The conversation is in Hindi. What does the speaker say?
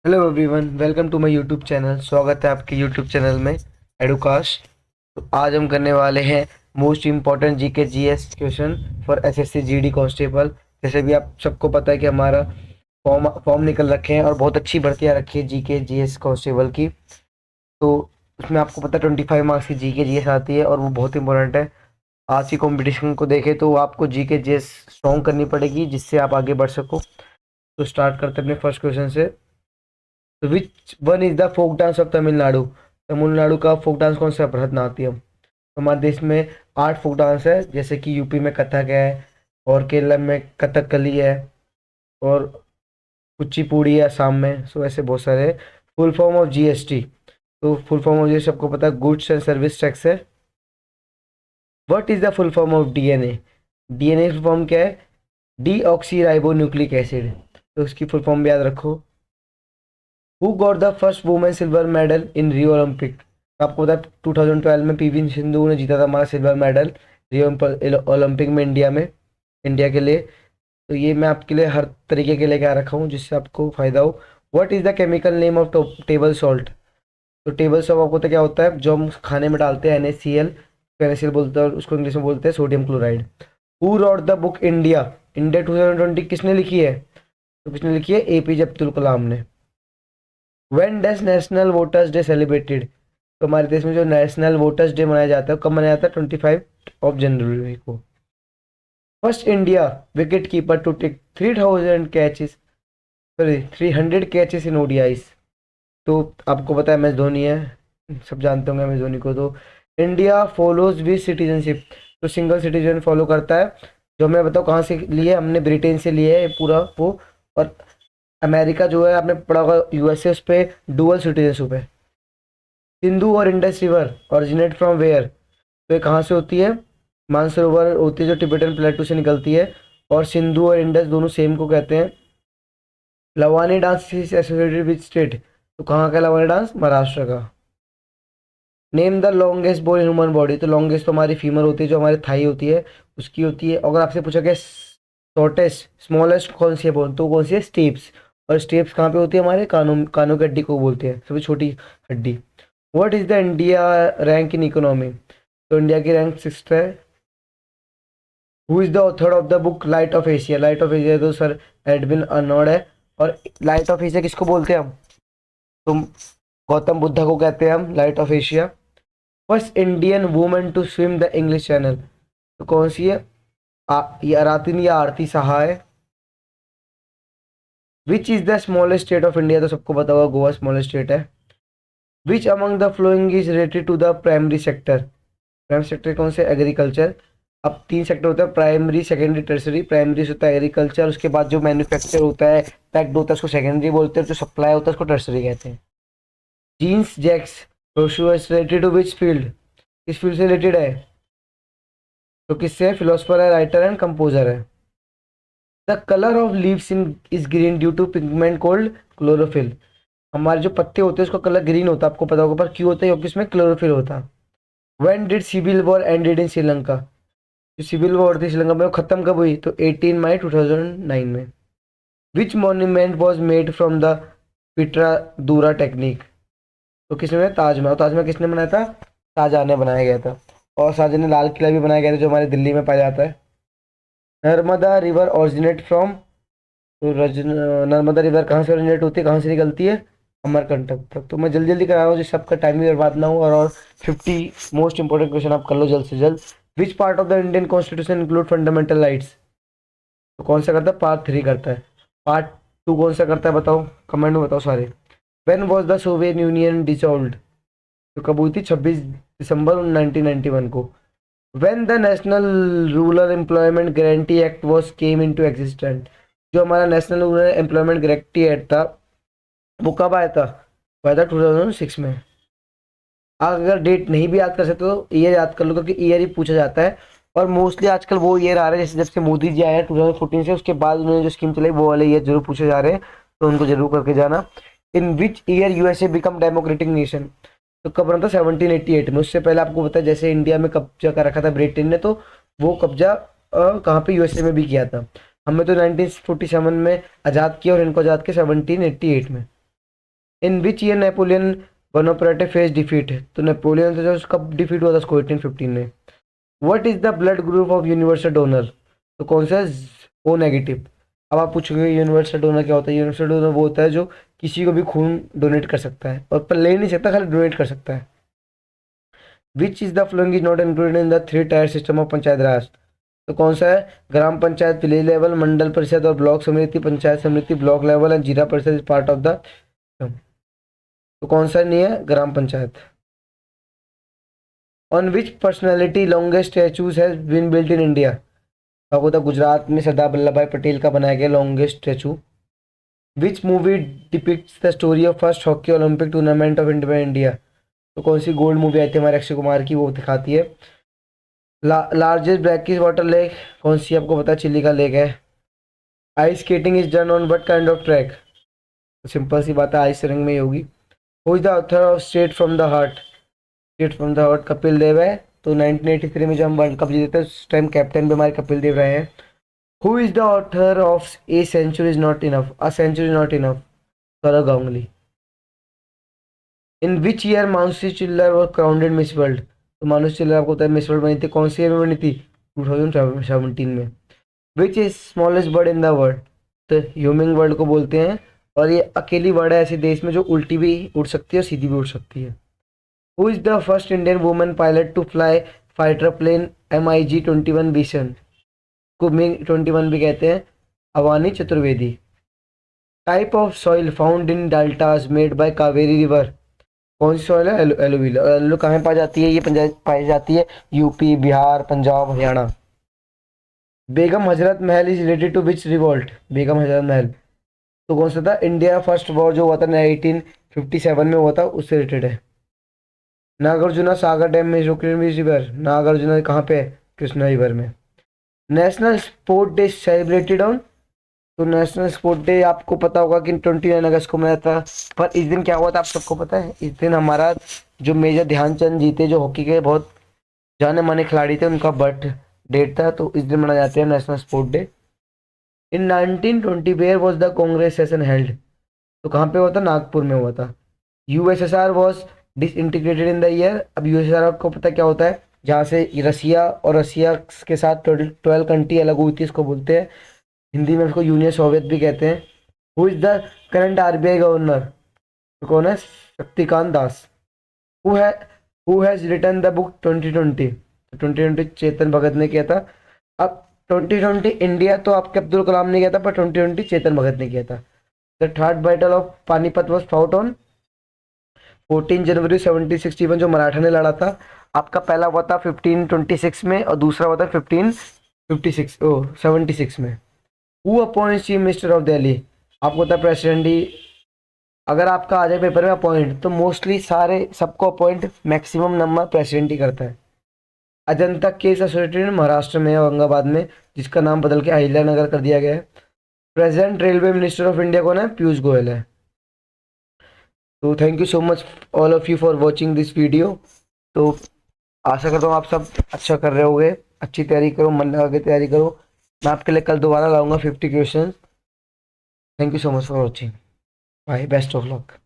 Hello everyone, welcome to my YouTube channel. स्वागत है आपके यूट्यूब चैनल में एडुकास्ट। तो आज हम करने वाले हैं most important GK GS question for SSC GD constable. जैसे भी आप सबको पता है कि हमारा फॉर्म फॉर्म निकल रखे हैं और बहुत अच्छी भर्तियां रखी है जीके जीएस कांस्टेबल की। तो उसमें आपको पता है 25 मार्क्स की जीके जीएस आती है और वो बहुत इंपॉर्टेंट है। आज की कंपटीशन को देखें तो आपको जीके जीएस स्ट्रॉन्ग करनी पड़ेगी जिससे आप आगे बढ़ सको। तो स्टार्ट करते हैं अपने फर्स्ट क्वेश्चन से। तो which one is the folk dance of Tamil Nadu? Tamil Nadu का फोक डांस कौन सा है? भरतनाट्यम। हमारे देश में 8 फोक डांस है, जैसे कि यूपी में कथक है और केरला में कथकली है और कुचिपुड़ी है असम में। सो ऐसे बहुत सारे। Full form of GST. तो फुल फॉर्म ऑफ जीएसटी सबको पता है, गुड्स एंड सर्विस टैक्स है। What is the full form of DNA? DNA full form क्या है? D oxy ribo nucleic acid. तो उसकी फुल फॉर्म भी याद रखो। Who got the first women silver medal in Rio Olympic? आपको पता है 2012 में पीवी सिंधु ने जीता था हमारा सिल्वर मेडल रियो ओलंपिक में, इंडिया के लिए। तो ये मैं आपके लिए हर तरीके के लेके आ रखा हूँ जिससे आपको फायदा हो। What is the chemical name of table salt? तो टेबल सॉल्ट आपको पता है क्या होता है? जो हम खाने में डालते हैं NaCl, NaCl बोलते हैं और उसको इंग्लिश में बोलते हैं sodium chloride. Who rot the book India? India 2020 किसने लिखी है? तो किसने लिखी है? एपीजे अब्दुल कलाम ने। When does national voters day celebrated? तो हमारे देश में जो नेशनल वोटर्स डे मनाया जाता है कब मनाया जाता है? 25 जनवरी को। First India wicket keeper to take 3000 catches, sorry 300 catches in ODIs. तो आपको पता है MS धोनी है, सब जानते होंगे MS धोनी को। तो इंडिया फॉलोज विद सिटीजनशिप? तो सिंगल सिटीजन फॉलो करता है। जो मैं बताऊँ कहाँ से लिए? हमने ब्रिटेन से लिए है पूरा वो। और अमेरिका जो है आपने पढ़ा होगा, यूएसए उस पे डुअल सिटीजनशिप है। सिंधु और Indus river originate from where? तो ये कहाँ से होती है? मानसरोवर होती है जो टिबेटन प्लेटू से निकलती है। और सिंधु और इंडस दोनों सेम को कहते हैं। Lavani dance is associated with state? तो कहाँ का लवानी डांस? महाराष्ट्र का। Name the longest bone in human body? तो लॉन्गेस्ट तो हमारी फीमर होती है, जो हमारी थाई होती है उसकी होती है। अगर आपसे पूछा गया शॉर्टेस्ट स्मॉलेस्ट कौन सी है बोन, तो कौन सी है? स्टेप्स। और स्टेप्स कहाँ पे होती है? हमारे कानों कानों की हड्डी को बोलते हैं, सबसे छोटी हड्डी। What is the India rank in economy? तो इंडिया की रैंक 6th है। Who is the author of the book light of Asia? Light of Asia तो सर एडविन अर्नोल्ड है। और लाइट ऑफ एशिया किसको बोलते हैं हम? तुम गौतम बुद्धा को कहते हैं हम light of Asia. First Indian women to swim the English channel? तो कौन सी है? ये अरातिन या आरती साहा है। Which is the smallest state of India? तो सबको पता होगा गोवा स्मॉलेस्ट स्टेट है। Which among the flowing is related to the primary sector? Primary sector कौन से? एग्रीकल्चर। अब 3 सेक्टर होता है, प्राइमरी सेकेंडरी टर्सरी। प्राइमरी से होता है एग्रीकल्चर, उसके बाद जो मैन्युफैक्चर होता है पैक्ड होता है उसको सेकेंडरी बोलते हैं, जो सप्लाई होता है उसको टर्सरी कहते हैं। Jean Jacques related to which field? किस फील्ड से रिलेटेड है? तो किससे? फिलोसफर है, राइटर एंड कंपोजर है। The colour of leaves in is green due to pigment called chlorophyll? हमारे जो पत्ते होते हैं उसका कलर ग्रीन होता है, आपको पता होगा, पर क्यों होता है? क्योंकि उसमें क्लोरोफिल होता है। When did civil war ended in Sri Lanka? जो सिविल वॉर थी श्रीलंका में वो खत्म कब हुई? तो 18 मई 2009 में। Which monument was made from the pietra dura technique? तो किसने बनाया? ताजमहल। ताजमहल किसने बनाया था? शाहजहां ने बनाया गया था। और शाहजहां ने लाल किला भी बनाया गया था जो हमारे दिल्ली में पाया जाता है। Narmada river originate from? तो नर्मदा रिवर कहाँ से ओरिजिनेट होती है, कहाँ से निकलती है? अमरकंटक तक। तो मैं जल्दी जल्दी करा रहा हूँ जिससे आपका टाइम भी बर्बाद ना हो। और 50 मोस्ट इंपॉर्टेंट क्वेश्चन आप कर लो जल्द से जल्द। Which part of the Indian constitution include fundamental rights? तो कौन सा करता है? पार्ट 3 करता है। पार्ट 2 कौन सा करता है बताओ, कमेंट में बताओ सारे। When was the Soviet Union dissolved? तो कब हुई थी? 26 दिसंबर 1991 को। When the National Rural Employment Guarantee Act was came in to existent? जो हमारा National Rural Employment Guarantee Act था वो कब आया था? वो आया था 2006 में। अगर डेट नहीं भी याद कर सकते तो ईयर याद कर लो, क्योंकि ईयर ही पूछा जाता है। और मोस्टली आजकल वो ईयर आ रहे हैं, जैसे जब से मोदी जी आए हैं 2014 से, उसके बाद उन्होंने जो स्कीम चलाई वो वाले ईयर जरूर पूछे जा रहे हैं, तो उनको जरूर करके जाना। In which year USA become democratic nation? तो कब बना था? 1788 में। उससे पहले आपको पता है जैसे इंडिया में कब्जा कर रखा था ब्रिटेन ने, तो वो कब्जा कहाँ पे? यूएसए में भी किया था। हमें तो 1947 में आज़ाद किया और इनको आज़ाद किया 1788 में। In which year Napoleon Bonaparte face defeat, तो नेपोलियन से जो कब डिफीट हुआ था उसको 1815 में। What is the blood group of universal donor, तो कौन सा है, ओ नेगेटिव। अब आप पूछोगे यूनिवर्सल डोनर क्या होता है, यूनिवर्सल डोनर वो होता है जो किसी को भी खून डोनेट कर सकता है, और पर ले नहीं सकता, खाली डोनेट कर सकता है। Which is the flowing is not included in the 3 tier system of panchayat raj, तो कौन सा है, ग्राम पंचायत विलेज लेवल, मंडल परिषद और ब्लॉक समिति, पंचायत समिति ब्लॉक लेवल एंड जिला परिषद इज पार्ट ऑफ द, तो कौन सा नहीं है, ग्राम panchayat. On which personality longest statues has been built in India, आपको था गुजरात में सरदार वल्लभ भाई पटेल का बनाया गया longest statue. Which movie depicts the story of first hockey Olympic tournament of independent India, तो कौन सी गोल्ड मूवी आई थी हमारे अक्षय कुमार की, वो दिखाती है। लार्जेस्ट ब्लैकिश वाटर लेक, कौन सी आपको पता है, चिल्ली का लेक है। Ice skating is done on what kind of track, simple सी बात है, आइस रंग में ही होगी। Who is the author of straight from the heart, straight from the heart Kapil Dev है। तो 1983 में जब हम वर्ल्ड कप जीते थे उस टाइम कैप्टन भी हमारे कपिल देव रहे हैं। Who is the author of a century is not enough, a century is not enough, Sourav Ganguly. In which year Manushi Chhillar was क्राउंडेड miss world, तो मानुषी चिल्लर आपको पता है मिस वर्ल्ड बनी थी, कौन सी ईयर में बनी थी, 2017 में। Which is smallest bird in the world, तो ह्यूमिंग बर्ड को बोलते हैं, और ये अकेली बर्ड है ऐसे देश में जो उल्टी भी उड़ सकती है और सीधी भी उड़ सकती है। Who is the first Indian women pilot to fly fighter plane MiG-21 Bison, को MiG-21 भी कहते हैं, Avani Chaturvedi. Type of soil found in deltas made by Kaveri river, कौन सी सॉइल है, एलुविल। एलु कहाँ पाई जाती है, ये पंजाब पाई जाती है, UP Bihar Punjab Haryana. Begum Hazrat Mahal is related to which revolt, Begum Hazrat Mahal, तो कौन सा था, इंडिया फर्स्ट वॉर जो हुआ था 1857 में हुआ था, उससे रिलेटेड है। नागार्जुना सागर डैम में जो रिवर, नागार्जुना कहाँ पे है, कृष्णा रिवर में। National sport day celebrated on, तो नेशनल स्पोर्ट डे आपको पता होगा कि 29 अगस्त को मनाया था, पर इस दिन क्या हुआ था आप सबको पता है, इस दिन हमारा जो मेजर ध्यानचंद जी थे, जो हॉकी के बहुत जाने माने खिलाड़ी थे, उनका बर्थ डेट था, तो इस दिन मनाया जाते हैं national sport day. In 1920 where was the Congress session held, तो कहाँ पे हुआ था, नागपुर में हुआ था। USSR was disintegrated in the year, अब यूएसएसआर को पता क्या होता है, जहाँ से रसिया और रसिया के साथ 12 कंट्री अलग हुई थी, इसको बोलते हैं, हिंदी में इसको यूनियन सोवियत भी कहते हैं। Who is the current RBI governor, तो कौन है, शक्तिकांत दास। हु है who has written the book 2020, 2020 Chetan Bhagat ने किया था। अब 2020 इंडिया तो आपके अब्दुल कलाम ने किया था, पर 2020 चेतन भगत ने किया था। The third battle of Panipat was fought on 14 जनवरी 1761, जो मराठा ने लड़ा था। आपका पहला हुआ था 1526 में और दूसरा हुआ था 76 में। Who appoints chief minister of Delhi, आपको पता है प्रेसिडेंट ही, अगर आपका आ जाए पेपर में अपॉइंट, तो मोस्टली सारे सबको अपॉइंट मैक्सिमम नंबर प्रेसिडेंट ही करता है। अजंता केस एसोसिएटेड महाराष्ट्र में है, औरंगाबाद में, जिसका नाम बदल के अहिल्या नगर कर दिया गया है। Present railway minister of India कौन है, पीयूष गोयल है। तो thank you so much all of you for watching this video. तो आशा करता हूँ आप सब अच्छा कर रहे होगे, अच्छी तैयारी करो, मन लगा के तैयारी करो। मैं आपके लिए कल दोबारा लाऊंगा 50 questions. Thank you so much for watching, bye, best of luck.